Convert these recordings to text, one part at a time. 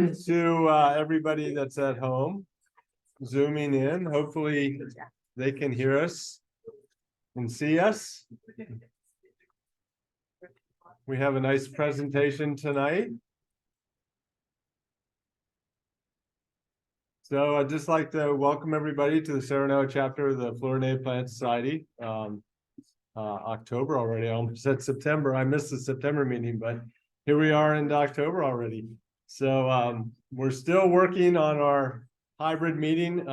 To everybody that's at home, zooming in. Hopefully they can hear us and see us. We have a nice presentation tonight. So I'd just like to welcome everybody to the Serenoa chapter of the Florida Native Plant Society. October already, I almost said September. I missed the September meeting, but here we are in October already. So we're still working on our hybrid meeting.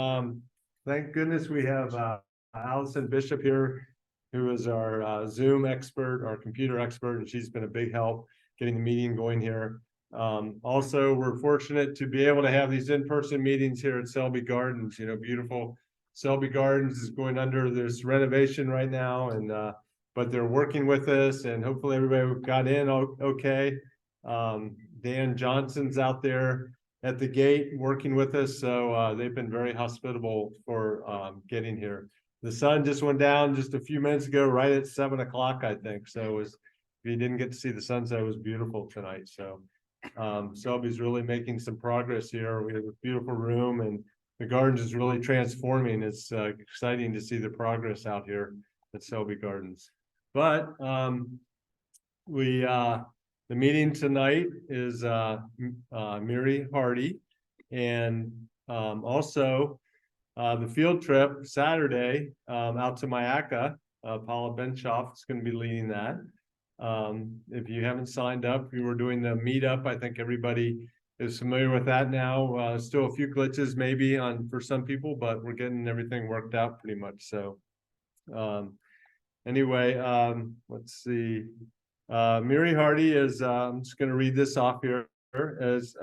Thank goodness we have Allison Bishop here, who is our Zoom expert, our computer expert, and she's been a big help getting the meeting going here. Also, we're fortunate to be able to have these in-person meetings here at Selby Gardens. You know, beautiful Selby Gardens is going under this renovation right now, and but they're working with us, and hopefully everybody got in okay. Dan Johnson's out there at the gate working with us, so they've been very hospitable for getting here. The sun just went down just a few minutes ago, right at 7 o'clock, I think. So it was, if you didn't get to see the sunset, it was beautiful tonight. So Selby's really making some progress here. We have a beautiful room, and the gardens is really transforming. It's exciting to see the progress out here at Selby Gardens. But the meeting tonight is Miri Hardy, and also the field trip Saturday out to Myakka. Paula Benshoff is going to be leading that. If you haven't signed up, we were doing the meetup. I think everybody is familiar with that now. Still a few glitches maybe for some people, but we're getting everything worked out pretty much. So anyway, let's see. Miri Hardy is, I'm just going to read this off here, as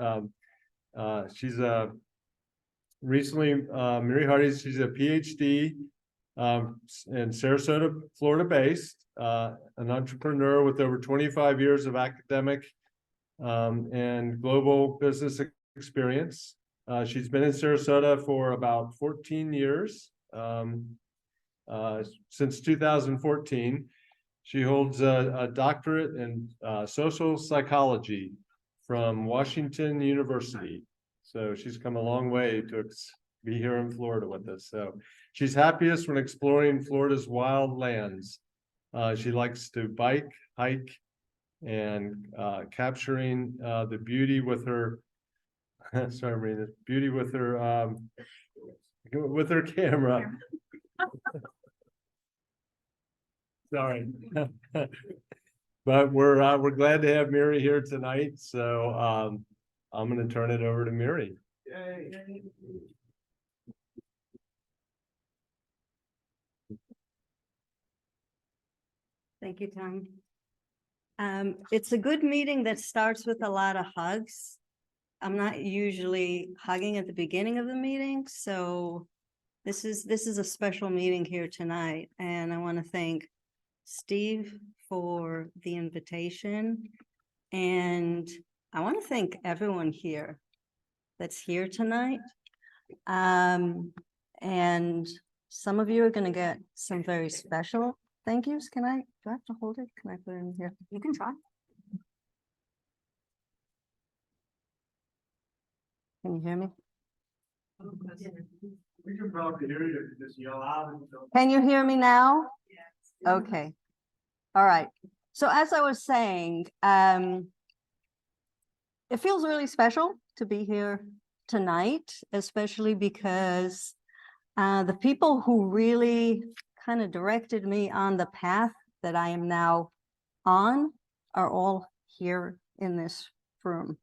she's recently, Miri Hardy, she's a PhD in Sarasota, Florida based, an entrepreneur with over 25 years of academic and global business experience. She's been in Sarasota for about 14 years, since 2014. She holds a doctorate in social psychology from Washington University. So she's come a long way to be here in Florida with us. So she's happiest when exploring Florida's wild lands. She likes to bike, hike, and capturing the beauty with her, sorry, Marina, beauty with her camera. Sorry. But we're glad to have Miri here tonight. So I'm going to turn it over to Miri. Yay. Thank you, Tom. It's a good meeting that starts with a lot of hugs. I'm not usually hugging at the beginning of the meeting, so this is a special meeting here tonight, and I want to thank Steve for the invitation, and I want to thank everyone here that's here tonight. And some of you are going to get some very special thank yous. Do I have to hold it? Can I put it in here? You can try. Can you hear me? We can probably hear you. Just yell out. Can you hear me now? Yes. Okay. All right. So as I was saying, it feels really special to be here tonight, especially because the people who really kind of directed me on the path that I am now on are all here in this room.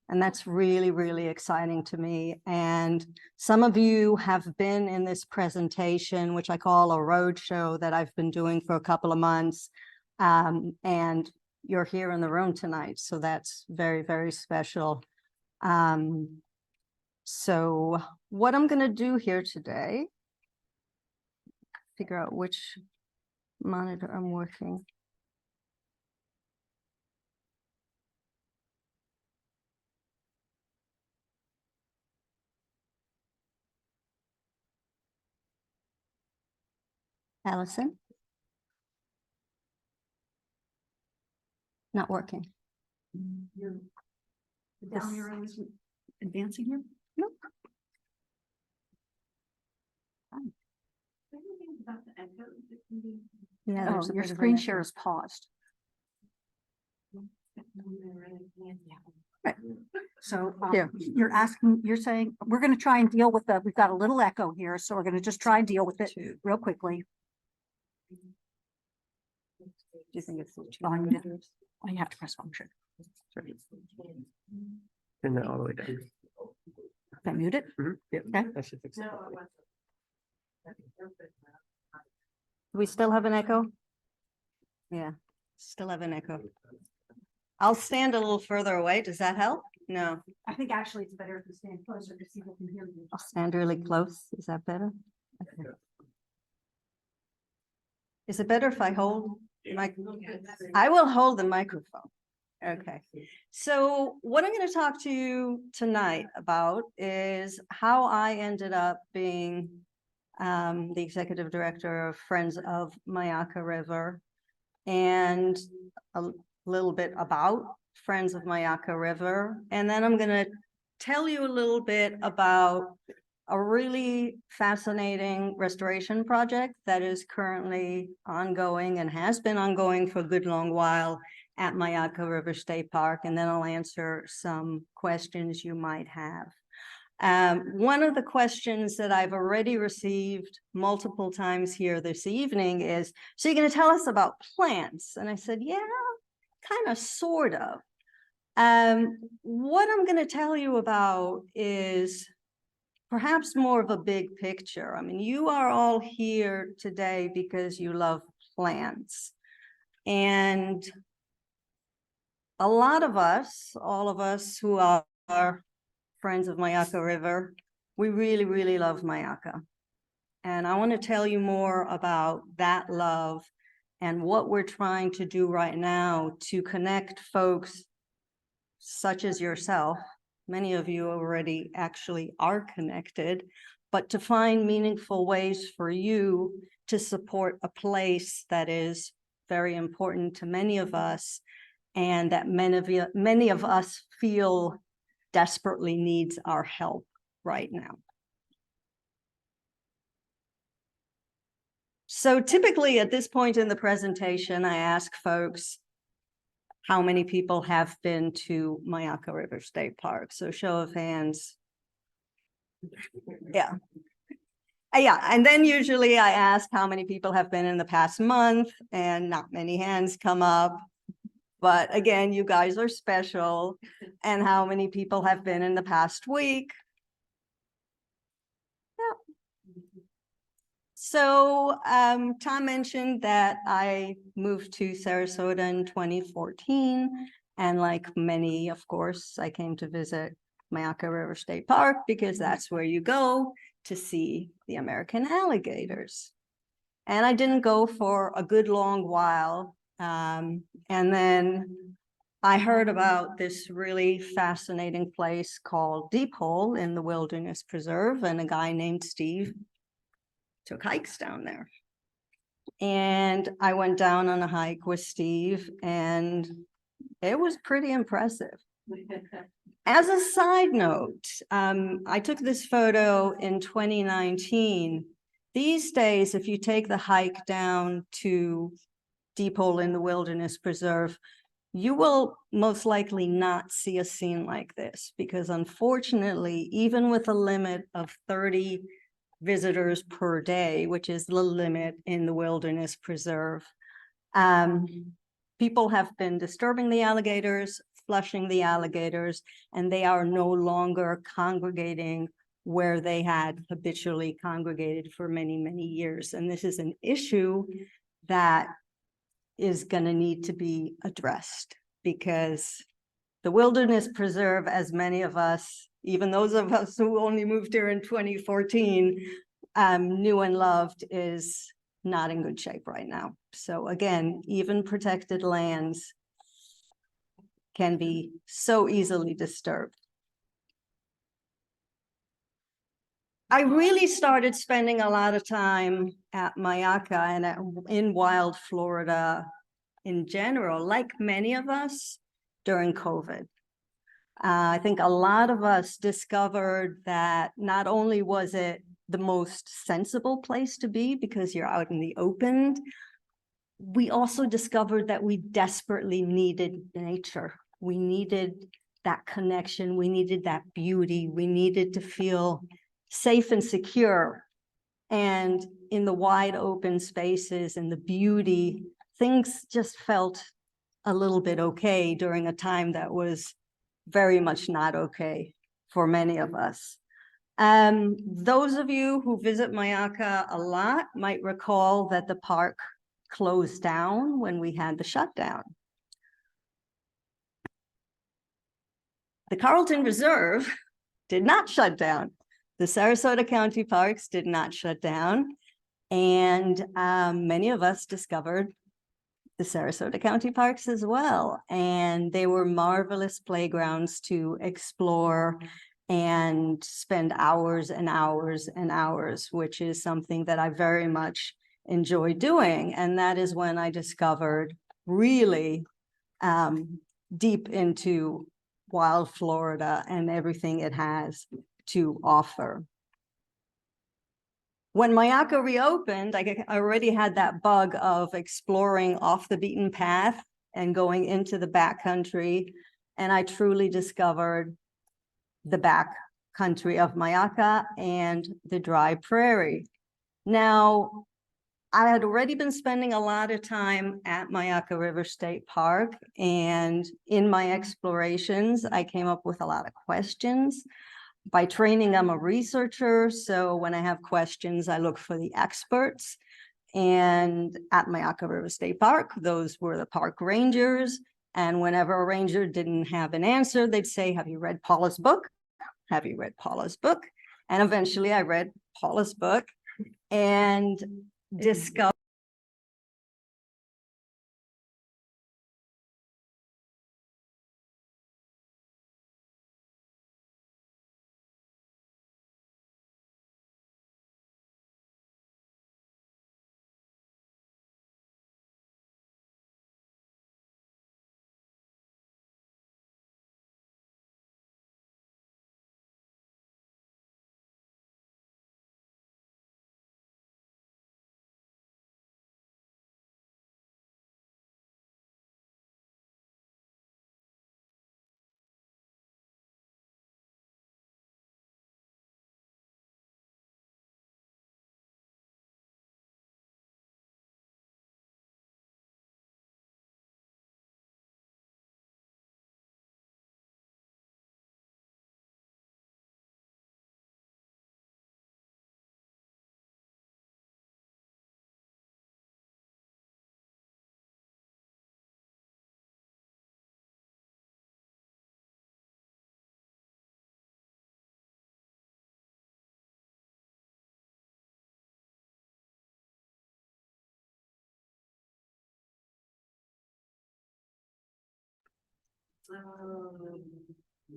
And that's really, really exciting to me. And some of you have been in this presentation, which I call a roadshow that I've been doing for a couple of months. And you're here in the room tonight. So that's very, very special. So what I'm going to do here today, figure out which monitor I'm working. Allison? Not working. advancing here? No. Yeah, Oh, there's a your bit of screen an share echo. is paused. Right. So Here. you're saying, we're going to try and deal with we've got a little echo here, so we're going to just try and deal with it real quickly. Do you think it's You have to press function. And then all the way down. Can I mute it? Yeah, Okay. I should fix it. We still have an echo? Yeah, still have an echo. I'll stand a little further away. Does that help? No, I think actually it's better if you stand closer to see if we can hear you. I'll stand really close. Is that better? Okay. Is it better if I hold my, I will hold the microphone. Okay, so what I'm going to talk to you tonight about is how I ended up being the executive director of Friends of Myakka River, and a little bit about Friends of Myakka River. And then I'm going to tell you a little bit about a really fascinating restoration project that is currently ongoing and has been ongoing for a good long while at Myakka River State Park. And then I'll answer some questions you might have. One of the questions that I've already received multiple times here this evening is, so you're going to tell us about plants? And I said, yeah, kind of, sort of. What I'm going to tell you about is perhaps more of a big picture. I mean, you are all here today because you love plants. And a lot of us, all of us who are Friends of Myakka River, we really, really love Myakka. And I want to tell you more about that love and what we're trying to do right now to connect folks such as yourself. Many of you already actually are connected, but to find meaningful ways for you to support a place that is very important to many of us, and that many of us feel desperately needs our help right now. So typically at this point in the presentation, I ask folks how many people have been to Myakka River State Park. So show of hands. Yeah. Yeah, and then usually I ask how many people have been in the past month, and not many hands come up. But again, you guys are special. And how many people have been in the past week? Yeah. So Tom mentioned that I moved to Sarasota in 2014. And like many, of course, I came to visit Myakka River State Park because that's where you go to see the American alligators. And I didn't go for a good long while. And then I heard about this really fascinating place called Deep Hole in the Wilderness Preserve, and a guy named Steve took hikes down there. And I went down on a hike with Steve, and it was pretty impressive. As a side note, I took this photo in 2019. These days, if you take the hike down to Deep Hole in the Wilderness Preserve, you will most likely not see a scene like this, because unfortunately, even with a limit of 30 visitors per day, which is the limit in the Wilderness Preserve, people have been disturbing the alligators, flushing the alligators, and they are no longer congregating where they had habitually congregated for many, many years. And this is an issue that is going to need to be addressed, because the Wilderness Preserve, as many of us, even those of us who only moved here in 2014, knew and loved, is not in good shape right now. So again, even protected lands can be so easily disturbed. I really started spending a lot of time at Myakka and in wild Florida in general, like many of us, during COVID. I think a lot of us discovered that not only was it the most sensible place to be because you're out in the open, we also discovered that we desperately needed nature. We needed that connection. We needed that beauty. We needed to feel safe and secure. And in the wide open spaces and the beauty, things just felt a little bit okay during a time that was very much not okay for many of us. Those of you who visit Myakka a lot might recall that the park closed down when we had the shutdown. The Carlton Reserve did not shut down. The Sarasota County Parks did not shut down. And many of us discovered the Sarasota County Parks as well. And they were marvelous playgrounds to explore and spend hours and hours and hours, which is something that I very much enjoy doing. And that is when I discovered really deep into wild Florida and everything it has to offer. When Myakka reopened, I already had that bug of exploring off the beaten path and going into the backcountry. And I truly discovered the back country of Myakka and the dry prairie. Now, I had already been spending a lot of time at Myakka River State Park, and in my explorations, I came up with a lot of questions. By training, I'm a researcher, so when I have questions, I look for the experts. And at Myakka River State Park, those were the park rangers. And whenever a ranger didn't have an answer, they'd say, have you read Paula's book? Have you read Paula's book? And eventually I read Paula's book and discovered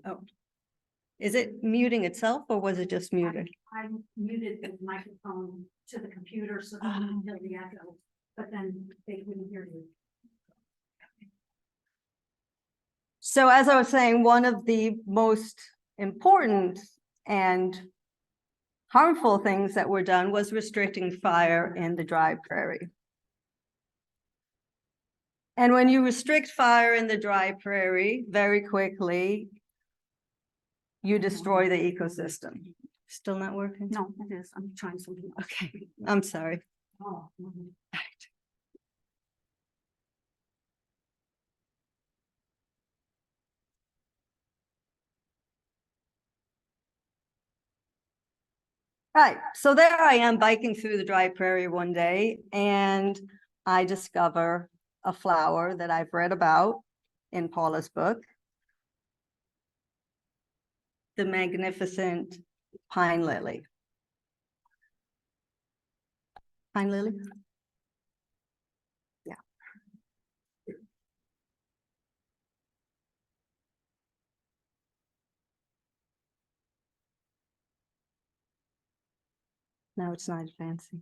oh, is it muting itself or was it just muted? I muted the microphone to the computer so that we hear the echo, but then they wouldn't hear you. So as I was saying, one of the most important and harmful things that were done was restricting fire in the dry prairie. And when you restrict fire in the dry prairie, very quickly, you destroy the ecosystem. Still not working? No, it is. I'm trying something else. Okay, I'm sorry. Oh, mhm. Right, so there I am biking through the dry prairie one day, and I discover a flower that I've read about in Paula's book, the magnificent pine lily. Pine lily? Yeah. No, it's not fancy.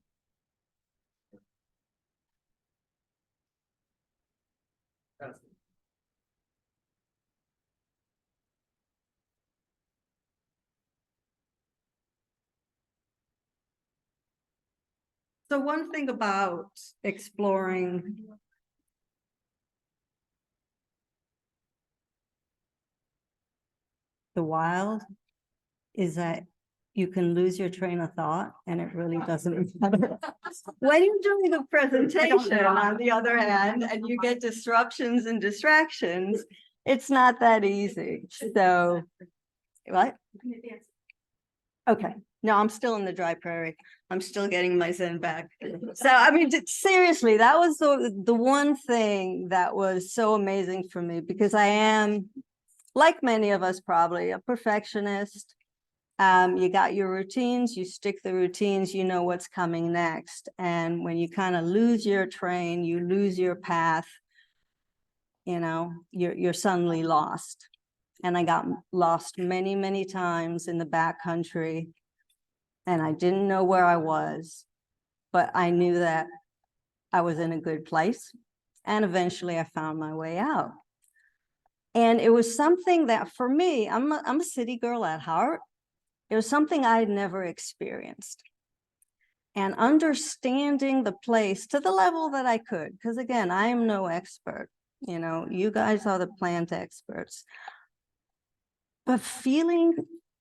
So one thing about exploring the wild is that you can lose your train of thought and it really doesn't matter. When you're doing a presentation, on the other hand, and you get disruptions and distractions, it's not that easy. So, what? Okay, no, I'm still in the dry prairie. I'm still getting my Zen back. So, I mean, seriously, that was the one thing that was so amazing for me, because I am, like many of us probably, a perfectionist. You got your routines, you stick the routines, you know what's coming next. And when you kind of lose your train, you lose your path, you know, you're suddenly lost. And I got lost many, many times in the backcountry, and I didn't know where I was, but I knew that I was in a good place. And eventually I found my way out. And it was something that, for me, I'm a city girl at heart. It was something I had never experienced. And understanding the place to the level that I could, because again, I am no expert. You know, you guys are the plant experts. But feeling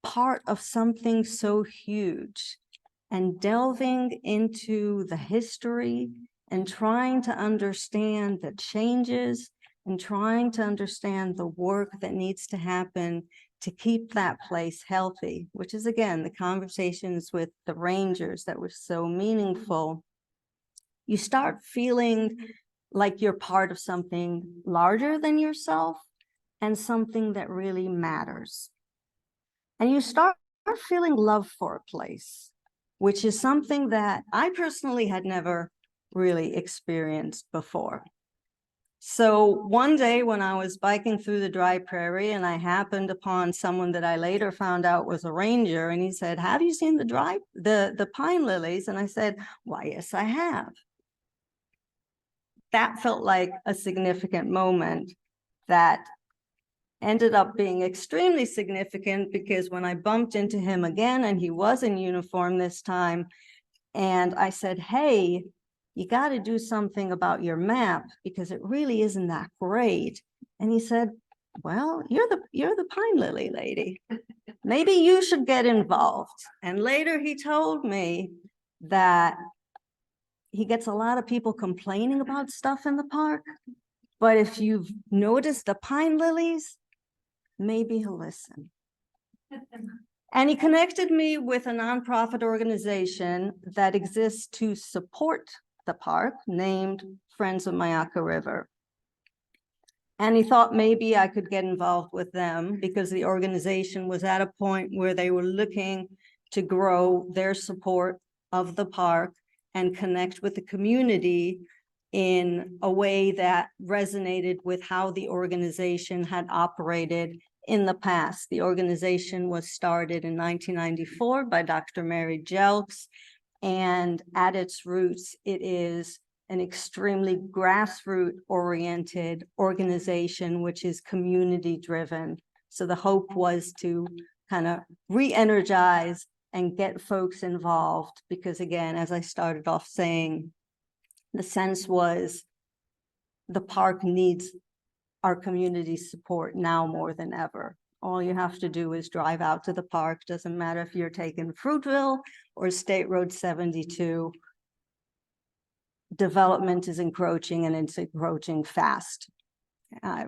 part of something so huge and delving into the history and trying to understand the changes and trying to understand the work that needs to happen to keep that place healthy, which is, again, the conversations with the rangers that were so meaningful. You start feeling like you're part of something larger than yourself and something that really matters. And you start feeling love for a place, which is something that I personally had never really experienced before. So one day when I was biking through the dry prairie and I happened upon someone that I later found out was a ranger, and he said, "Have you seen the pine lilies?" And I said, "Why, yes, I have." That felt like a significant moment that ended up being extremely significant, because when I bumped into him again, and he was in uniform this time, and I said, "Hey, you got to do something about your map because it really isn't that great." And he said, "Well, you're the pine lily lady. Maybe you should get involved." And later he told me that he gets a lot of people complaining about stuff in the park, but if you've noticed the pine lilies, maybe he'll listen. And he connected me with a nonprofit organization that exists to support the park, named Friends of Myakka River. And he thought maybe I could get involved with them because the organization was at a point where they were looking to grow their support of the park and connect with the community in a way that resonated with how the organization had operated in the past. The organization was started in 1994 by Dr. Miri, and at its roots, it is an extremely grassroots-oriented organization, which is community-driven. So the hope was to kind of re-energize and get folks involved, because again, as I started off saying, the sense was the park needs our community support now more than ever. All you have to do is drive out to the park. Doesn't matter if you're taking Fruitville or State Road 72. Development is encroaching, and it's encroaching fast. I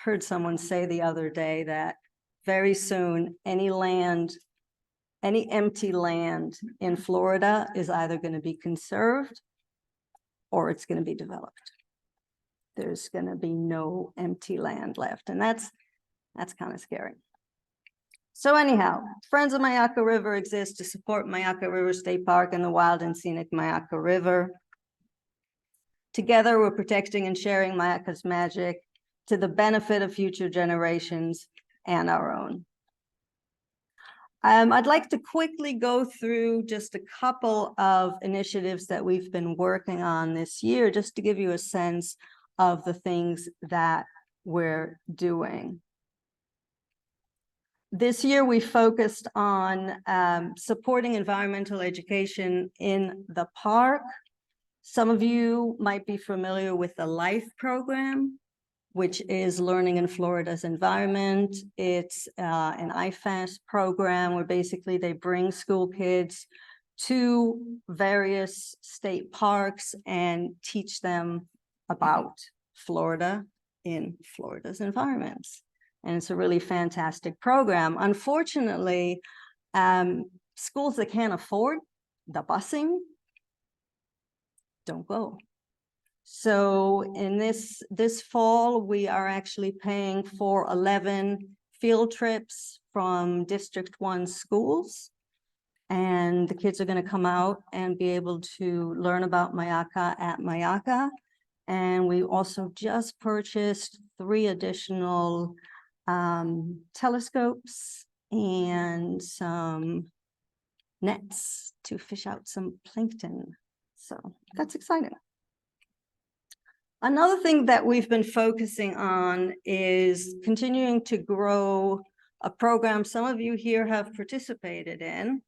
heard someone say the other day that very soon any empty land in Florida is either going to be conserved or it's going to be developed. There's going to be no empty land left. And that's kind of scary. So anyhow, Friends of Myakka River exists to support Myakka River State Park and the wild and scenic Myakka River. Together, we're protecting and sharing Myakka's magic to the benefit of future generations and our own. I'd like to quickly go through just a couple of initiatives that we've been working on this year, just to give you a sense of the things that we're doing. This year, we focused on supporting environmental education in the park. Some of you might be familiar with the LIFE program, which is Learning in Florida's Environment. It's an IFAS program where basically they bring school kids to various state parks and teach them about Florida in Florida's environments. And it's a really fantastic program. Unfortunately, schools that can't afford the busing don't go. So in this fall, we are actually paying for 11 field trips from District 1 schools. And the kids are going to come out and be able to learn about Myakka at Myakka. And we also just purchased 3 additional telescopes and some nets to fish out some plankton. So that's exciting. Another thing that we've been focusing on is continuing to grow a program some of you here have participated in.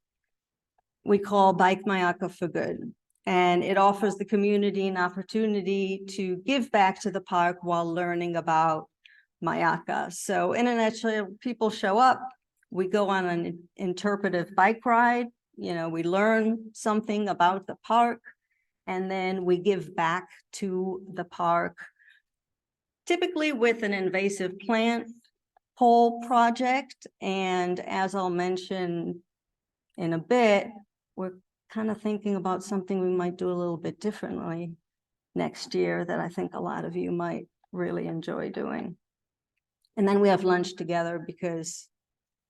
We call Bike Myakka for Good. And it offers the community an opportunity to give back to the park while learning about Myakka. So in a nutshell, people show up, we go on an interpretive bike ride, you know, we learn something about the park, and then we give back to the park, typically with an invasive plant pole project. And as I'll mention in a bit, we're kind of thinking about something we might do a little bit differently next year that I think a lot of you might really enjoy doing. And then we have lunch together because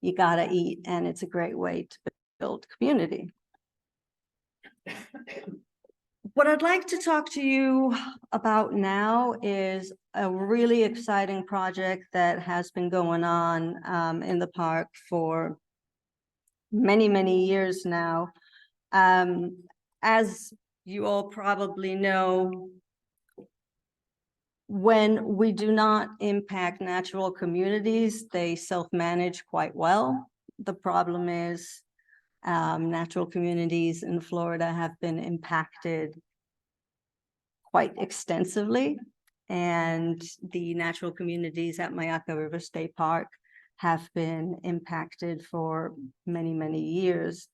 you gotta eat, and it's a great way to build community. What I'd like to talk to you about now is a really exciting project that has been going on in the park for many, many years now. As you all probably know, when we do not impact natural communities, they self-manage quite well. The problem is natural communities in Florida have been impacted quite extensively, and the natural communities at Myakka River State Park have been impacted for many, many years.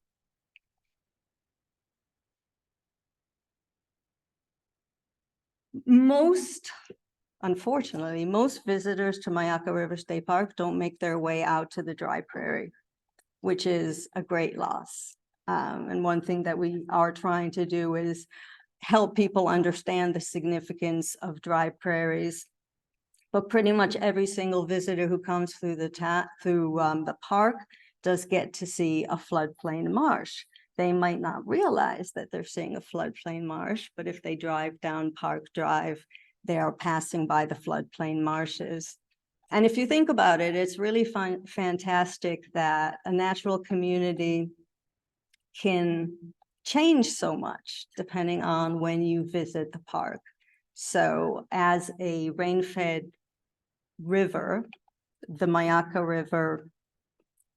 Unfortunately, most visitors to Myakka River State Park don't make their way out to the dry prairie, which is a great loss. And one thing that we are trying to do is help people understand the significance of dry prairies. But pretty much every single visitor who comes through the park does get to see a floodplain marsh. They might not realize that they're seeing a floodplain marsh, but if they drive down Park Drive, they are passing by the floodplain marshes. And if you think about it, it's really fantastic that a natural community can change so much depending on when you visit the park. So as a rain-fed river, the Myakka River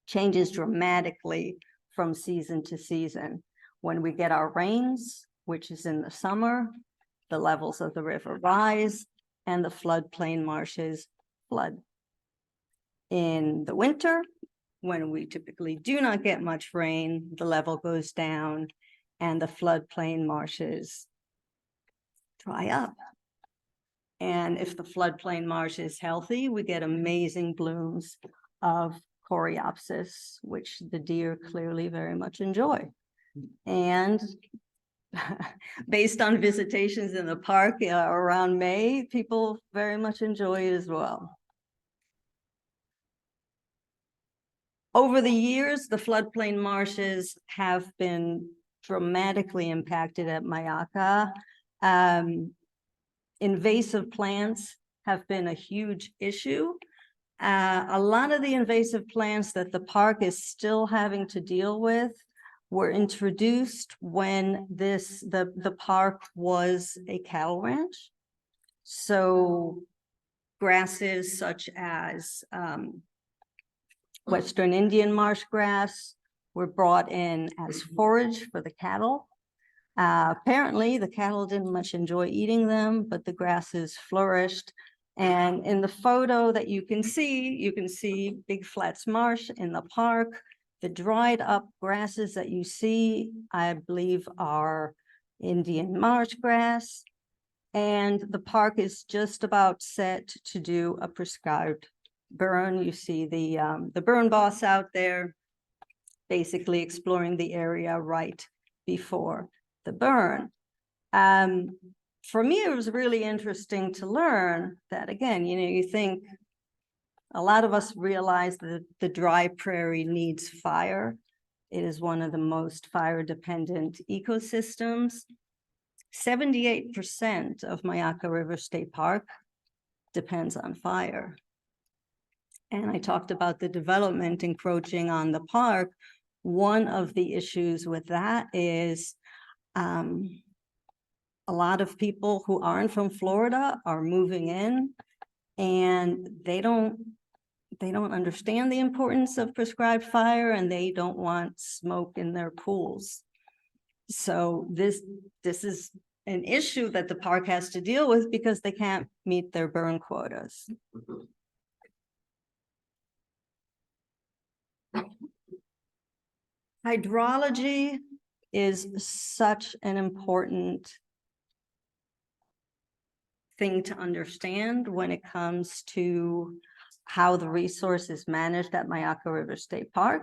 changes dramatically from season to season. When we get our rains, which is in the summer, the levels of the river rise and the floodplain marshes flood. In the winter, when we typically do not get much rain, the level goes down and the floodplain marshes dry up. And if the floodplain marsh is healthy, we get amazing blooms of coreopsis, which the deer clearly very much enjoy. And based on visitations in the park around May, people very much enjoy it as well. Over the years, the floodplain marshes have been dramatically impacted at Myakka. Invasive plants have been a huge issue. A lot of the invasive plants that the park is still having to deal with were introduced when the park was a cattle ranch. So grasses such as Western Indian marsh grass were brought in as forage for the cattle. Apparently, the cattle didn't much enjoy eating them, but the grasses flourished. And in the photo that you can see Big Flats Marsh in the park. The dried up grasses that you see, I believe, are Indian marsh grass. And the park is just about set to do a prescribed burn. You see the burn boss out there, basically exploring the area right before the burn. For me, it was really interesting to learn that, again, you think a lot of us realize that the dry prairie needs fire. It is one of the most fire-dependent ecosystems. 78% of Myakka River State Park depends on fire. And I talked about the development encroaching on the park. One of the issues with that is a lot of people who aren't from Florida are moving in, and they don't understand the importance of prescribed fire, and they don't want smoke in their pools. So this is an issue that the park has to deal with because they can't meet their burn quotas. Hydrology is such an important thing to understand when it comes to how the resource is managed at Myakka River State Park.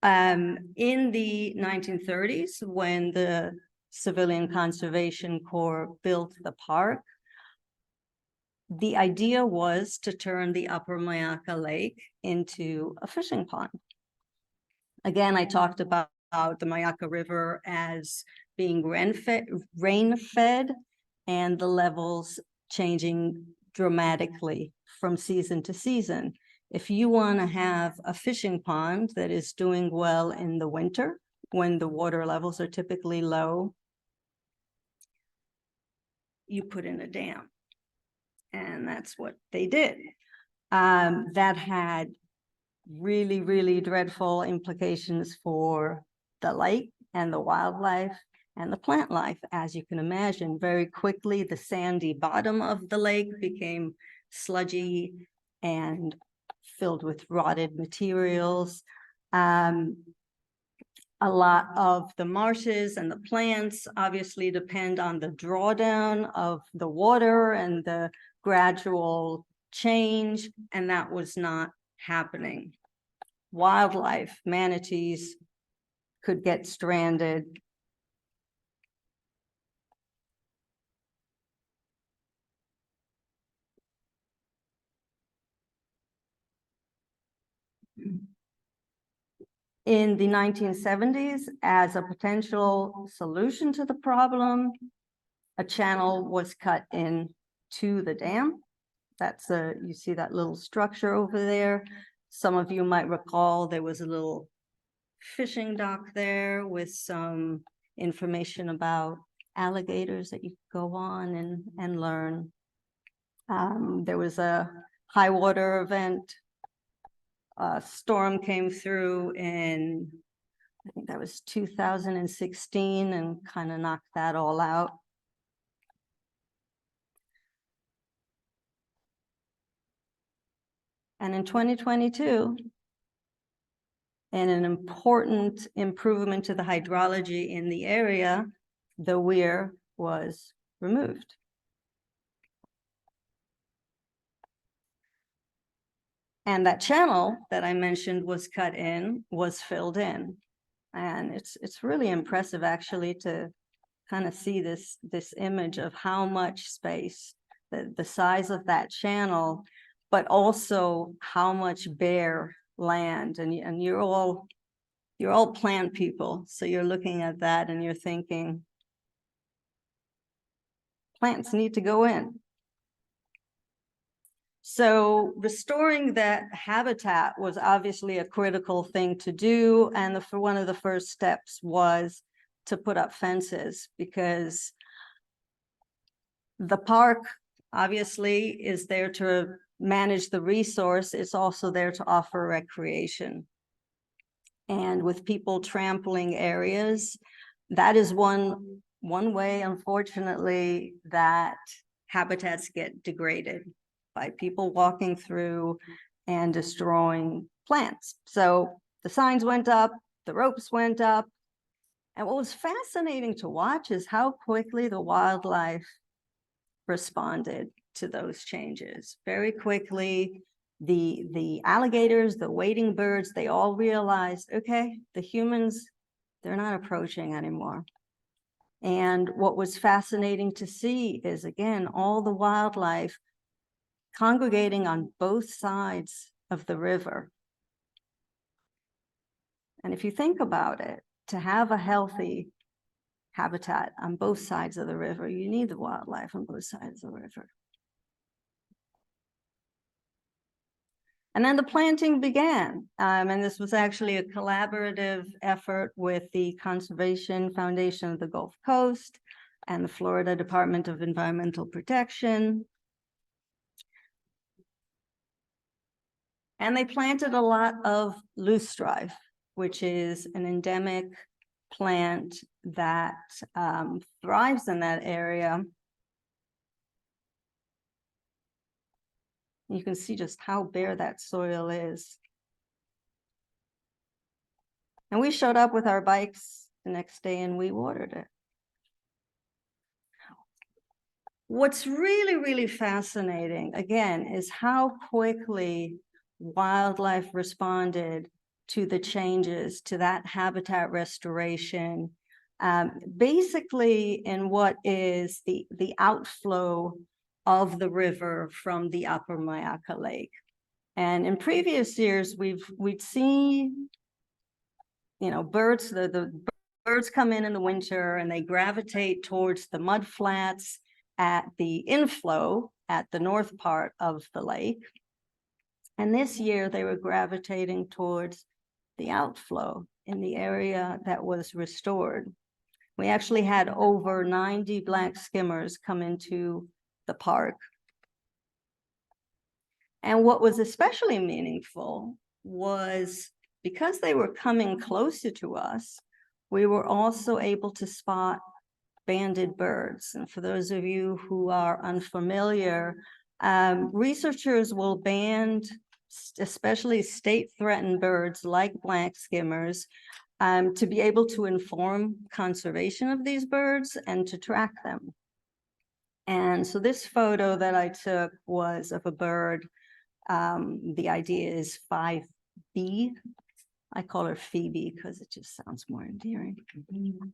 In the 1930s, when the Civilian Conservation Corps built the park, the idea was to turn the Upper Myakka Lake into a fishing pond. Again, I talked about the Myakka River as being rain-fed, and the levels changing dramatically from season to season. If you want to have a fishing pond that is doing well in the winter, when the water levels are typically low, you put in a dam. And that's what they did. That had really, really dreadful implications for the lake and the wildlife and the plant life. As you can imagine, very quickly, the sandy bottom of the lake became sludgy and filled with rotted materials. A lot of the marshes and the plants obviously depend on the drawdown of the water and the gradual change, and that was not happening. Wildlife, manatees could get stranded. In the 1970s, as a potential solution to the problem, a channel was cut in to the dam. That's you see that little structure over there. Some of you might recall there was a little fishing dock there with some information about alligators that you could go on and learn. There was a high water event. A storm came through in, I think that was 2016, and kind of knocked that all out. And in 2022, in an important improvement to the hydrology in the area, the weir was removed. And that channel that I mentioned was cut in, was filled in. And it's really impressive actually to kind of see this image of how much space, the size of that channel, but also how much bare land. And you're all plant people. So you're looking at that and you're thinking, plants need to go in. So restoring that habitat was obviously a critical thing to do. And one of the first steps was to put up fences, because the park obviously is there to manage the resource, it's also there to offer recreation. And with people trampling areas, that is one way, unfortunately, that habitats get degraded by people walking through and destroying plants. So the signs went up, the ropes went up. And what was fascinating to watch is how quickly the wildlife responded to those changes. Very quickly, the alligators, the wading birds, they all realized, okay, the humans, they're not approaching anymore. And what was fascinating to see is, again, all the wildlife congregating on both sides of the river. And if you think about it, to have a healthy habitat on both sides of the river, you need the wildlife on both sides of the river. And then the planting began, and this was actually a collaborative effort with the Conservation Foundation of the Gulf Coast and the Florida Department of Environmental Protection. And they planted a lot of loosestrife, which is an endemic plant that thrives in that area. You can see just how bare that soil is. And we showed up with our bikes the next day and we watered it. What's really, really fascinating, again, is how quickly wildlife responded to the changes, to that habitat restoration, basically in what is the outflow of the river from the upper Myakka Lake. And in previous years, we'd seen, you know, birds, the birds come in the winter and they gravitate towards the mud flats at the inflow at the north part of the lake. And this year they were gravitating towards the outflow in the area that was restored. We actually had over 90 black skimmers come into the park. And what was especially meaningful was because they were coming closer to us, we were also able to spot banded birds. And for those of you who are unfamiliar, researchers will band especially state-threatened birds like black skimmers to be able to inform conservation of these birds and to track them. And so this photo that I took was of a bird. The idea is 5B. I call her Phoebe because it just sounds more endearing.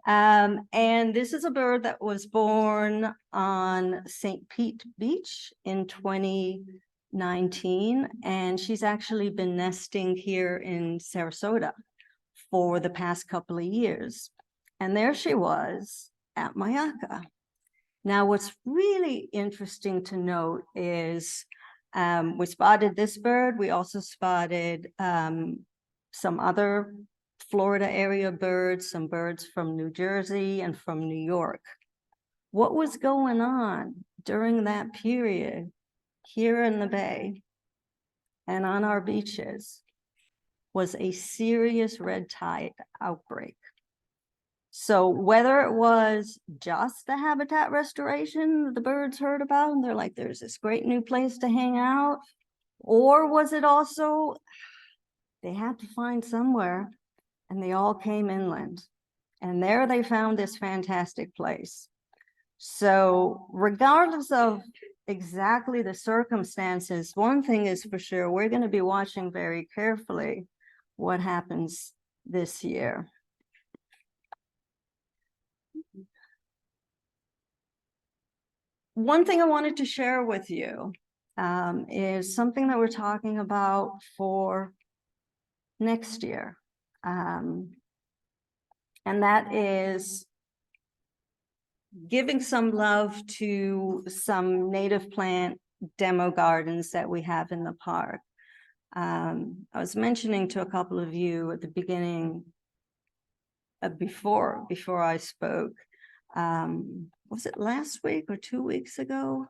And this is a bird that was born on St. Pete Beach in 2019. And she's actually been nesting here in Sarasota for the past couple of years. And there she was at Myakka. Now, what's really interesting to note is we spotted this bird. We also spotted some other Florida area birds, some birds from New Jersey and from New York. What was going on during that period here in the Bay and on our beaches was a serious red tide outbreak. So whether it was just the habitat restoration the birds heard about, and they're like, there's this great new place to hang out, or was it also they had to find somewhere, and they all came inland. And there they found this fantastic place. So regardless of exactly the circumstances, one thing is for sure, we're going to be watching very carefully what happens this year. One thing I wanted to share with you is something that we're talking about for next year. And that is giving some love to some native plant demo gardens that we have in the park. I was mentioning to a couple of you at the beginning, before I spoke, was it last week or 2 weeks ago?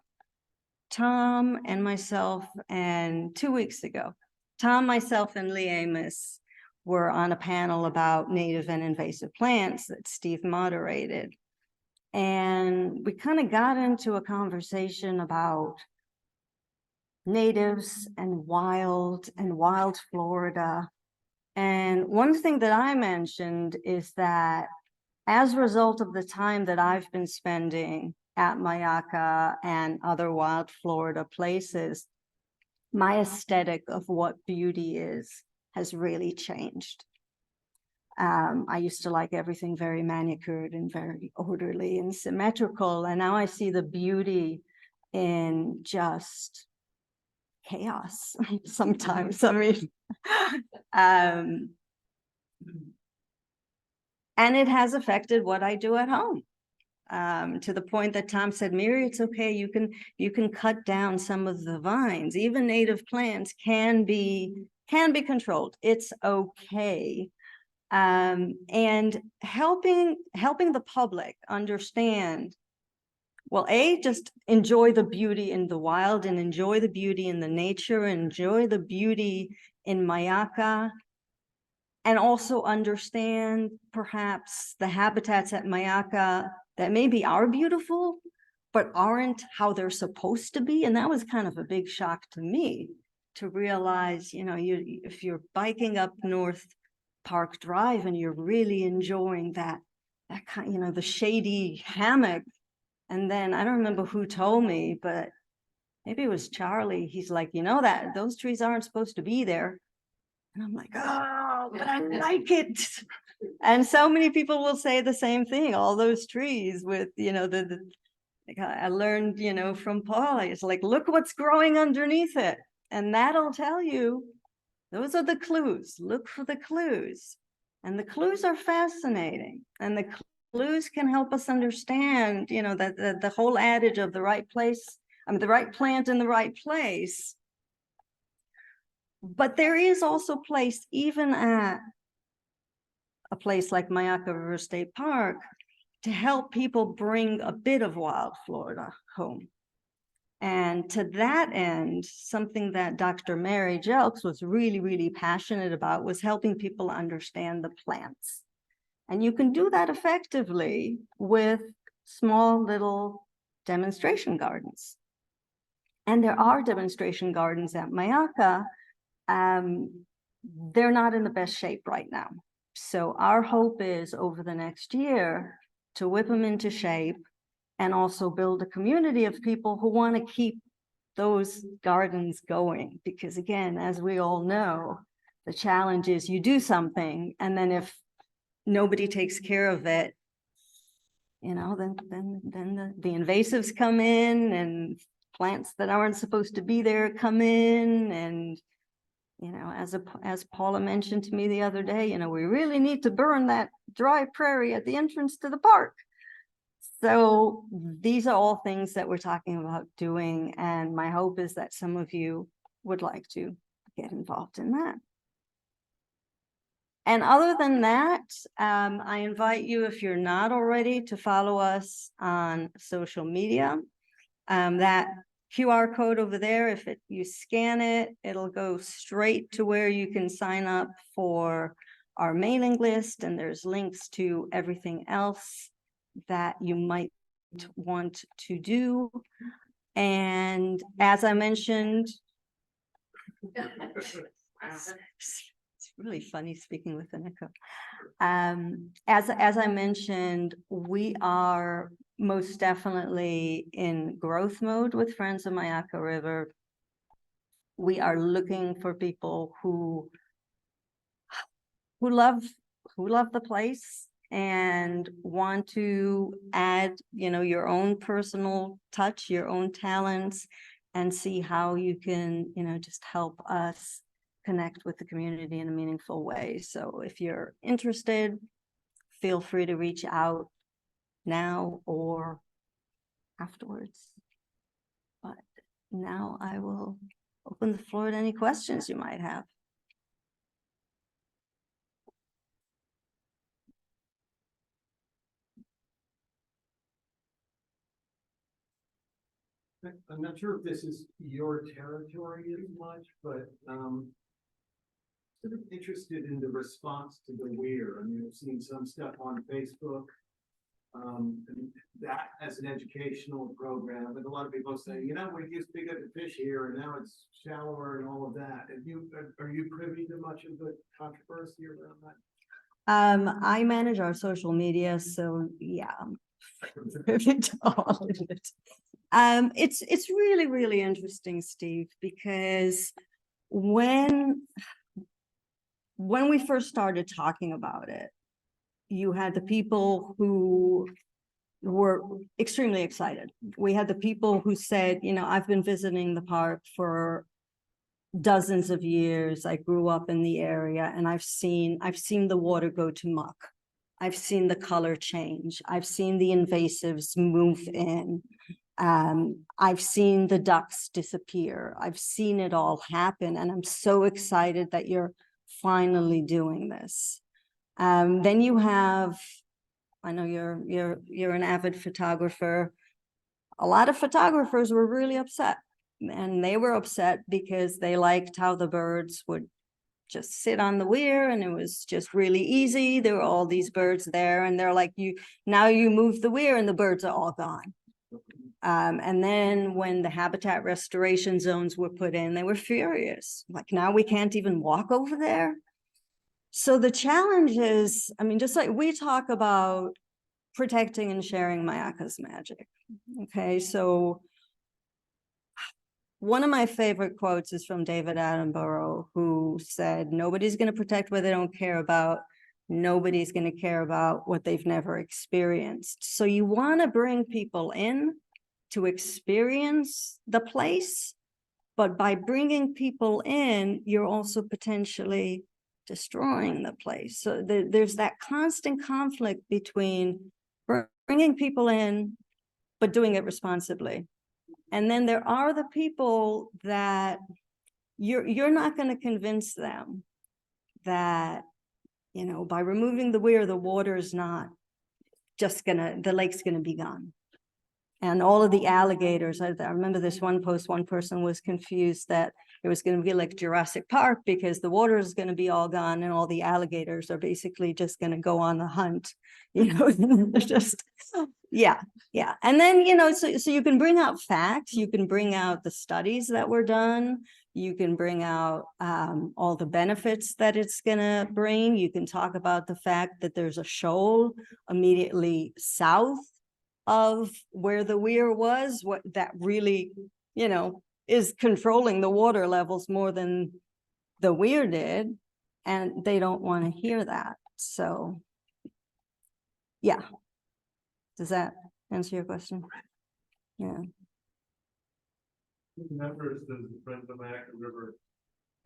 Tom and myself, and 2 weeks ago, Tom, myself, and Lee Amos were on a panel about native and invasive plants that Steve moderated. And we kind of got into a conversation about natives and wild Florida. And one thing that I mentioned is that as a result of the time that I've been spending at Myakka and other wild Florida places, my aesthetic of what beauty is has really changed. I used to like everything very manicured and very orderly and symmetrical, and now I see the beauty in just chaos sometimes. I mean, and it has affected what I do at home. To the point that Tom said, Miri, it's okay, you can cut down some of the vines. Even native plants can be controlled. It's okay. And helping the public understand, well, just enjoy the beauty in the wild, and enjoy the beauty in the nature, and enjoy the beauty in Myakka, and also understand perhaps the habitats at Myakka that maybe are beautiful, but aren't how they're supposed to be. And that was kind of a big shock to me, to realize, if you're biking up North Park Drive and you're really enjoying that kind, the shady hammock. And then I don't remember who told me, but maybe it was Charlie. He's like, that those trees aren't supposed to be there. And I'm like, oh, but I like it. And so many people will say the same thing. All those trees with, like I learned, from Paula, it's like, look what's growing underneath it. And that'll tell you, those are the clues. Look for the clues. And the clues are fascinating. And the clues can help us understand, that the whole adage of the right place, the right plant in the right place. But there is also place, even at a place like Myakka River State Park, to help people bring a bit of wild Florida home. And to that end, something that Dr. Mary Jelks was really, really passionate about was helping people understand the plants. And you can do that effectively with small little demonstration gardens. And there are demonstration gardens at Myakka. They're not in the best shape right now. So our hope is over the next year to whip them into shape, and also build a community of people who want to keep those gardens going. Because again, as we all know, the challenge is you do something, and then if nobody takes care of it, then the invasives come in, and plants that aren't supposed to be there come in. And as Paula mentioned to me the other day, we really need to burn that dry prairie at the entrance to the park. So these are all things that we're talking about doing, and my hope is that some of you would like to get involved in that. And other than that, I invite you, if you're not already, to follow us on social media. That QR code over there, if you scan it, it'll go straight to where you can sign up for our mailing list, and there's links to everything else that you might want to do. And as I mentioned, it's really funny speaking with an echo. As I mentioned, we are most definitely in growth mode with Friends of Myakka River. We are looking for people who love the place and want to add, your own personal touch, your own talents, and see how you can, just help us connect with the community in a meaningful way. So if you're interested, feel free to reach out now or afterwards. But now I will open the floor to any questions you might have. I'm not sure if this is your territory as much, but sort of interested in the response to the weir. I mean, I've seen some stuff on Facebook. And that as an educational program, but a lot of people say, you know, we used to be good to fish here and now it's shallower and all of that. And are you privy to much of the controversy around that? I manage our social media, so yeah, I'm privy to all of it. It's really, really interesting, Steve, because when we first started talking about it, you had the people who were extremely excited. We had the people who said, you know, I've been visiting the park for dozens of years. I grew up in the area and I've seen the water go to muck. I've seen the color change. I've seen the invasives move in. I've seen the ducks disappear. I've seen it all happen. And I'm so excited that you're finally doing this. Then you have, I know you're an avid photographer. A lot of photographers were really upset, and they were upset because they liked how the birds would just sit on the weir and it was just really easy. There were all these birds there and they're like, now you move the weir and the birds are all gone. And then when the habitat restoration zones were put in, they were furious. Like, now we can't even walk over there. So the challenge is, I mean, just like we talk about protecting and sharing Myakka's magic. Okay, so one of my favorite quotes is from David Attenborough, who said, nobody's going to protect what they don't care about. Nobody's going to care about what they've never experienced. So you want to bring people in to experience the place, but by bringing people in, you're also potentially destroying the place. So there's that constant conflict between bringing people in, but doing it responsibly. And then there are the people that you're not going to convince them that, you know, by removing the weir, the water is not just the lake's gonna be gone. And all of the alligators, I remember this one post, one person was confused that it was going to be like Jurassic Park because the water is going to be all gone and all the alligators are basically just going to go on the hunt, you know. Just yeah. And then, you know, so you can bring out facts, you can bring out the studies that were done, you can bring out all the benefits that it's going to bring. You can talk about the fact that there's a shoal immediately south of where the weir was, what that really, you know, is controlling the water levels more than the weir did, and they don't want to hear that. So yeah, does that answer your question? Yeah. How many members does the Friends of Myakka River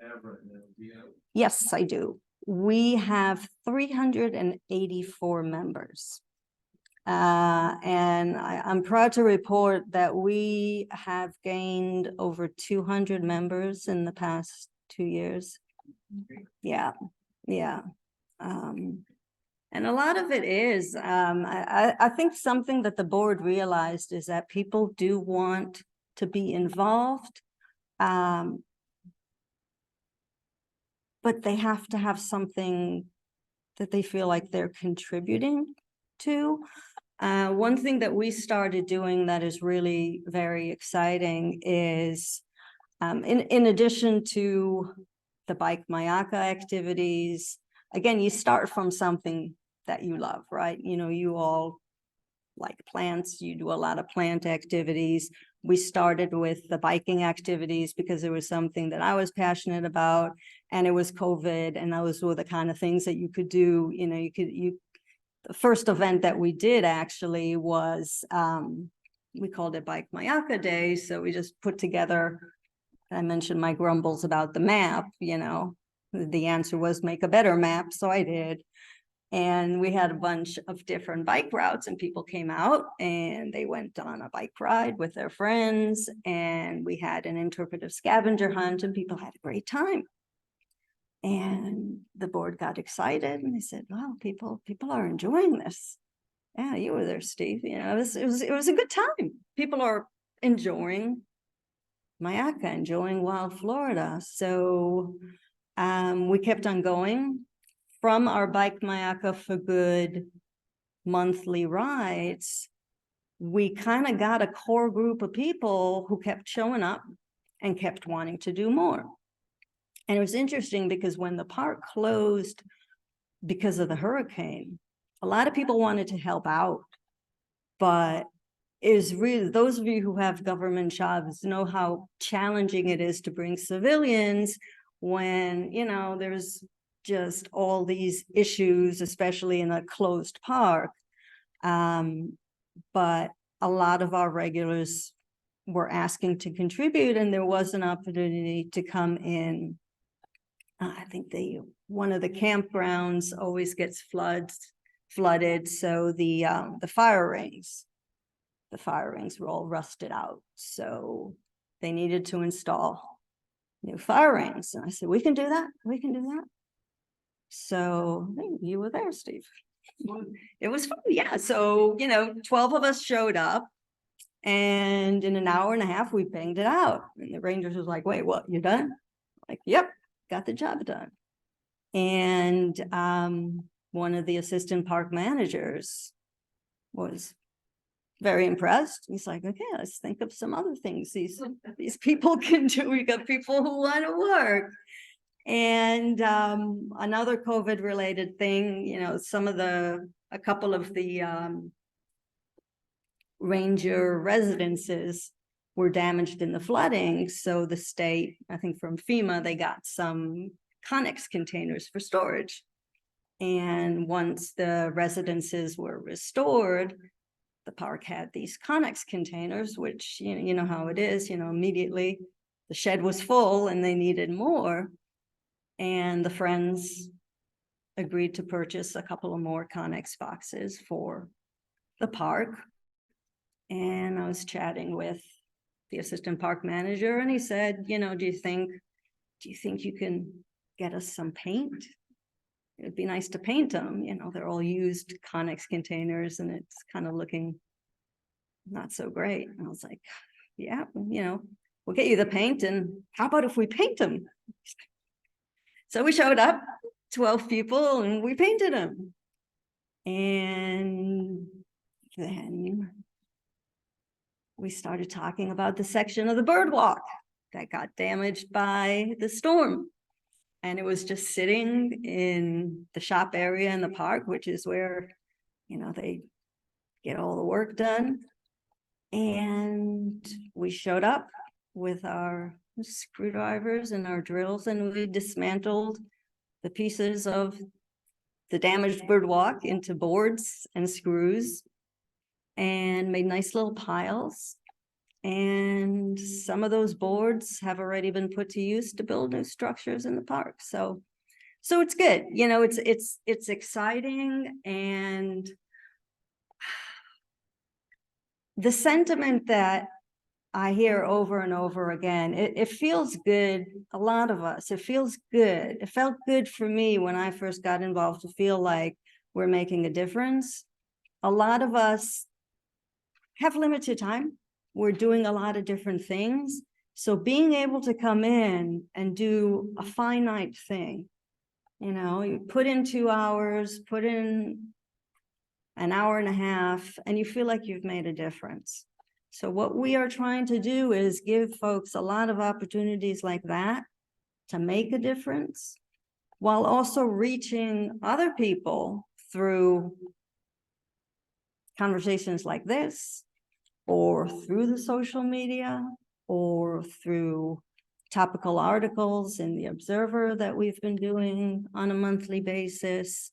have right now? Do you know? Yes, I do. We have 384 members. And I'm proud to report that we have gained over 200 members in the past 2 years. Yeah. And a lot of it is, I think something that the board realized is that people do want to be involved, but they have to have something that they feel like they're contributing to. One thing that we started doing that is really very exciting is, in addition to the Bike Myakka activities, again, you start from something that you love, right? You know, you all like plants, you do a lot of plant activities. We started with the biking activities because it was something that I was passionate about, and it was COVID, and those were the kind of things that you could do. You know, the first event that we did actually was, we called it Bike Myakka Day. So we just put together, I mentioned my grumbles about the map, you know, the answer was make a better map. So I did. And we had a bunch of different bike routes, and people came out and they went on a bike ride with their friends, and we had an interpretive scavenger hunt, and people had a great time. And the board got excited and they said, wow, people are enjoying this. Yeah, you were there, Steve. You know, it was a good time. People are enjoying Myakka, enjoying wild Florida. So we kept on going from our Bike Myakka for Good monthly rides. We kind of got a core group of people who kept showing up and kept wanting to do more. And it was interesting because when the park closed because of the hurricane, a lot of people wanted to help out, but is really, those of you who have government jobs know how challenging it is to bring civilians when, you know, there's just all these issues, especially in a closed park. But a lot of our regulars were asking to contribute, and there was an opportunity to come in. I think one of the campgrounds always gets flooded. So the fire rings were all rusted out. So they needed to install new fire rings. And I said, we can do that. We can do that. So hey, you were there, Steve. It was fun. Yeah. So, 12 of us showed up, and in an hour and a half, we banged it out. And the Rangers was like, wait, what, you done? Like, yep, got the job done. And one of the assistant park managers was very impressed. He's like, okay, let's think of some other things these people can do. We got people who want to work. And another COVID related thing, a couple of the ranger residences were damaged in the flooding. So the state, I think from FEMA, they got some Connex containers for storage. And once the residences were restored, the park had these Connex containers, which, you know how it is, immediately the shed was full and they needed more. And the Friends agreed to purchase a couple of more Connex boxes for the park. And I was chatting with the assistant park manager, and he said, do you think you can get us some paint? It'd be nice to paint them. They're all used Connex containers and it's kind of looking not so great. And I was like, yeah, we'll get you the paint, and how about if we paint them? So we showed up, 12 people, and we painted them. And then we started talking about the section of the birdwalk that got damaged by the storm. And it was just sitting in the shop area in the park, which is where, they get all the work done. And we showed up with our screwdrivers and our drills, and we dismantled the pieces of the damaged birdwalk into boards and screws and made nice little piles. And some of those boards have already been put to use to build new structures in the park. So it's good. It's exciting. And the sentiment that I hear over and over again, it feels good. A lot of us, it feels good. It felt good for me when I first got involved to feel like we're making a difference. A lot of us have limited time. We're doing a lot of different things. So being able to come in and do a finite thing, you put in 2 hours, put in an hour and a half, and you feel like you've made a difference. So what we are trying to do is give folks a lot of opportunities like that to make a difference, while also reaching other people through conversations like this, or through the social media, or through topical articles in the Observer that we've been doing on a monthly basis.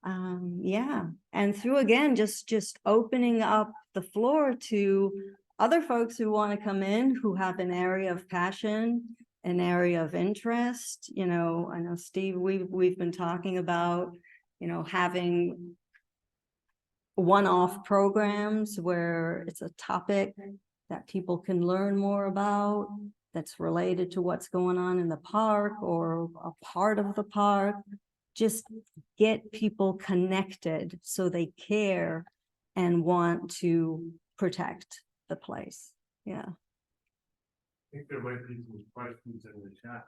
And through, again, just opening up the floor to other folks who want to come in, who have an area of passion, an area of interest. I know, Steve, we've been talking about, having one-off programs where it's a topic that people can learn more about, that's related to what's going on in the park or a part of the park. Just get people connected so they care and want to protect the place. Yeah. I think there might be some questions in the chat.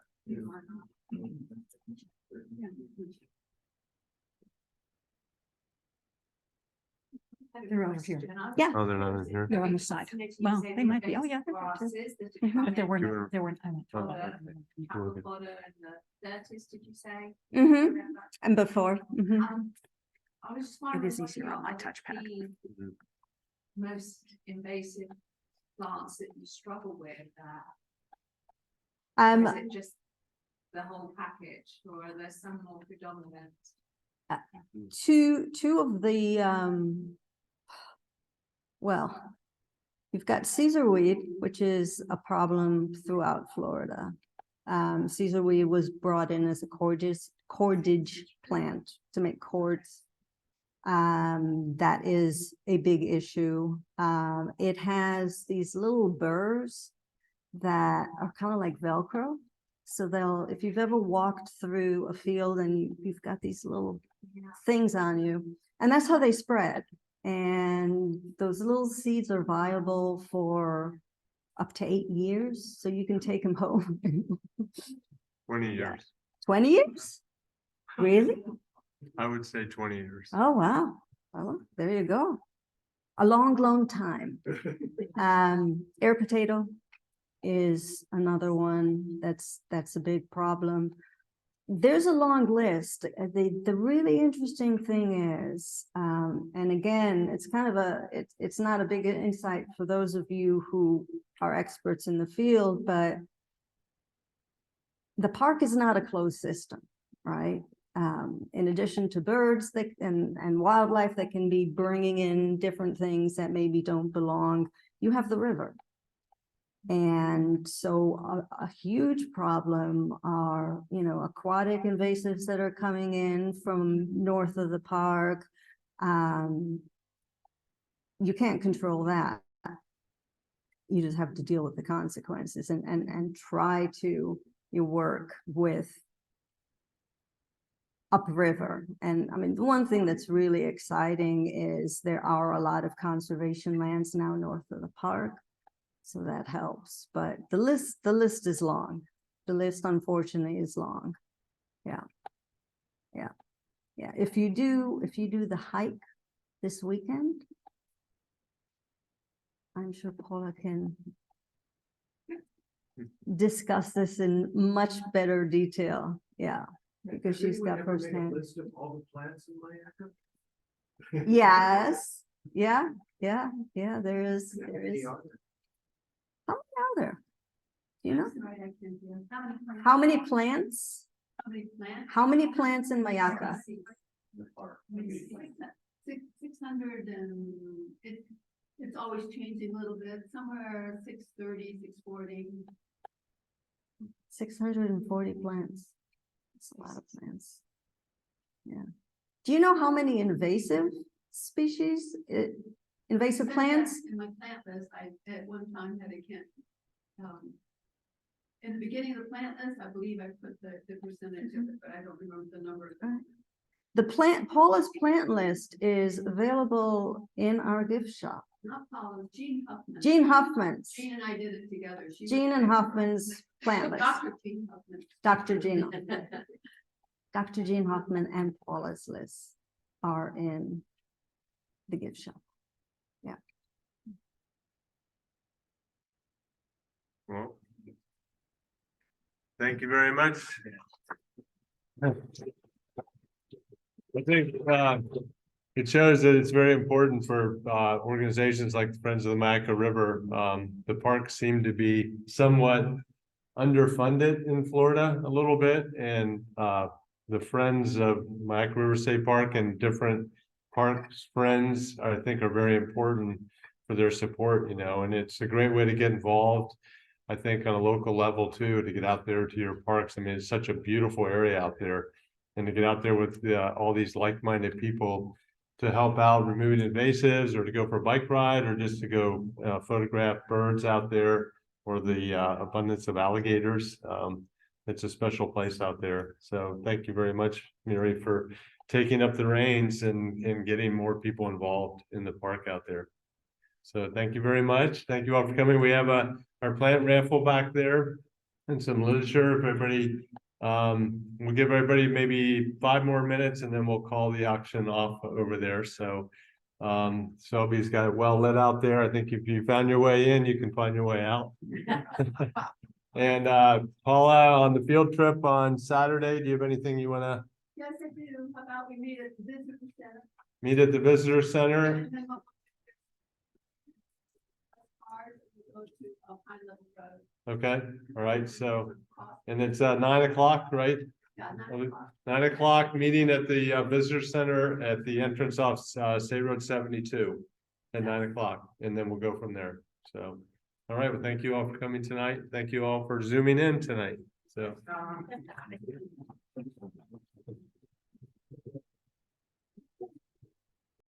They're over here. Yeah. Oh, they're not in here. They're on the side. Well, they might be. Oh, yeah. they're there too. Mhm, But there Sure. were, there were. I went to- Did you say? Mm-hmm. And before. Mhm. I was just It wondering. is what easier on my are touchpad. the Most invasive plants that you struggle with, or is it just the whole package, or are there some more predominant? Two of the, well, you've got Caesar weed, which is a problem throughout Florida. Caesar weed was brought in as a cordage plant to make cords. That is a big issue. It has these little burrs that are kind of like Velcro. So they'll, if you've ever walked through a field and you've got these little things on you, and that's how they spread. And those little seeds are viable for up to 8 years, so you can take them home. 20 years. 20 years? Really? I would say 20 years. Oh, wow. Oh, there you go. A long, long time. Air potato is another one that's a big problem. There's a long list. The really interesting thing is, and again, it's kind of it's not a big insight for those of you who are experts in the field, but the park is not a closed system, right? In addition to birds and wildlife that can be bringing in different things that maybe don't belong, you have the river. And so a huge problem are, you know, aquatic invasives that are coming in from north of the park. You can't control that. You just have to deal with the consequences and try to work with upriver. And I mean, the one thing that's really exciting is there are a lot of conservation lands now north of the park. So that helps, but the list is long. The list, unfortunately, is long. Yeah. If you do the hike this weekend, I'm sure Paula can discuss this in much better detail. Yeah, because she's got firsthand. List of all the plants in Myakka? Yes. Yeah. There is. How many are there? How many are there? Do you know? Right, I can do. How many plants? How many plants? How many plants in Myakka? 600, and it's always changing a little bit, somewhere 630, 640. 640 plants. That's a lot of plants. Yeah. Do you know how many invasive species, invasive plants? In my plant list, I at one time had a in the beginning of the plant list, I believe I put the percentage of it, but I don't remember the number. The Paula's plant list is available in our gift shop. Not Paula, Jean Huffman. Jean Huffman's. Jean and I did it together. She Jean was- and Huffman's plant list. Dr. Jean Huffman. Dr. Jean. Dr. Jean Huffman and Paula's list are in the gift shop. Yeah. Well, thank you very much. I think it shows that it's very important for organizations like the Friends of the Myakka River. The parks seem to be somewhat underfunded in Florida a little bit, and the Friends of Myakka River State Park and different parks friends, I think, are very important for their support, you know, and it's a great way to get involved. I think on a local level too, to get out there to your parks. I mean, it's such a beautiful area out there, and to get out there with all these like-minded people to help out removing invasives, or to go for a bike ride, or just to go photograph birds out there, or the abundance of alligators. It's a special place out there. So thank you very much, Miri, for taking up the reins and getting more people involved in the park out there. So thank you very much. Thank you all for coming. We have our plant raffle back there and some literature. If everybody, we'll give everybody maybe 5 more minutes and then we'll call the auction off over there. So Shelby's got it well lit out there. I think if you found your way in, you can find your way out. And Paula, on the field trip on Saturday, do you have anything you want to Yes, I do. How about we meet at the visitor center? meet at the visitor center? And then we'll- Cars, we go to Pine Level Road. Okay, all right, so, and it's 9 o'clock, right? Yeah, 9 o'clock. 9 o'clock, meeting at the visitor center at the entrance off State Road 72 at 9 o'clock, and then we'll go from there. So, all right, well, thank you all for coming tonight. Thank you all for zooming in tonight. So.